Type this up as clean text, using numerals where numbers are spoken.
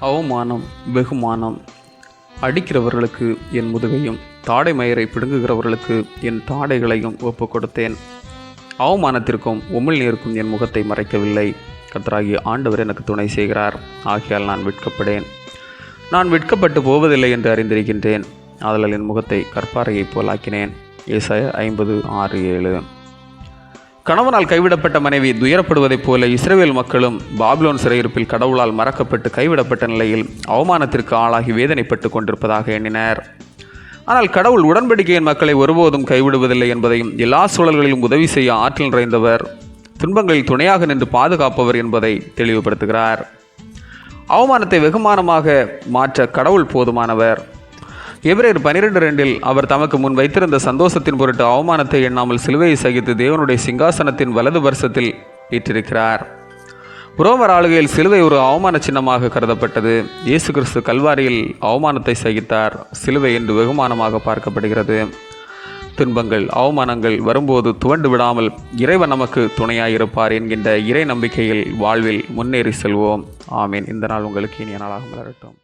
அவமானம், வெகுமானம். அடிக்கிறவர்களுக்கு என் முதுகையும் தாடை மயிரை பிடுங்குகிறவர்களுக்கு என் தாடைகளையும் ஒப்பு கொடுத்தேன். அவமானத்திற்கும் உமிழ்நீருக்கும் என் முகத்தை மறைக்கவில்லை. கர்த்தராகிய ஆண்டவர் எனக்கு துணை செய்கிறார். ஆகையால் நான் வெட்கப்படேன். நான் வெட்கப்பட்டு போவதில்லை என்று அறிந்திருக்கின்றேன். ஆதலால் என் முகத்தை கற்பாறையைப் போலாக்கினேன். ஏசாயா 50:6-7. கணவனால் கைவிடப்பட்ட மனைவி துயரப்படுவதைப் போல இஸ்ரவேல் மக்களும் பாபிலோன் சிறையிருப்பில் கடவுளால் மறக்கப்பட்டு கைவிடப்பட்ட நிலையில் அவமானத்திற்கு ஆளாகி வேதனைப்பட்டு கொண்டிருப்பதாக எண்ணினர். ஆனால் கடவுள் உடன்படிக்கையின் மக்களை ஒருபோதும் கைவிடுவதில்லை என்பதையும், எல்லா சூழல்களிலும் உதவி செய்ய ஆற்றல் நிறைந்தவர், துன்பங்களில் துணையாக நின்று பாதுகாப்பவர் என்பதை தெளிவுபடுத்துகிறார். அவமானத்தை வெகுமானமாக மாற்ற கடவுள் போதுமானவர். எபிரேயர் 12:2 அவர் தமக்கு முன் வைத்திருந்த சந்தோஷத்தின் பொருட்டு அவமானத்தை எண்ணாமல் சிலுவையை சகித்து தேவனுடைய சிங்காசனத்தின் வலது வருஷத்தில் வீற்றிருக்கிறார். ரோமர் ஆளுகையில் சிலுவை ஒரு அவமான சின்னமாக கருதப்பட்டது. இயேசு கிறிஸ்து கல்வாரியில் அவமானத்தை சகித்தார். சிலுவை என்று வெகுமானமாக பார்க்கப்படுகிறது. துன்பங்கள், அவமானங்கள் வரும்போது துவண்டு விடாமல் இறைவன் நமக்கு துணையாயிருப்பார் என்கின்ற இறை நம்பிக்கையில் வாழ்வில் முன்னேறி செல்வோம். ஆமீன். இந்த நாள் உங்களுக்கு இனிய நாளாக மலரட்டும்.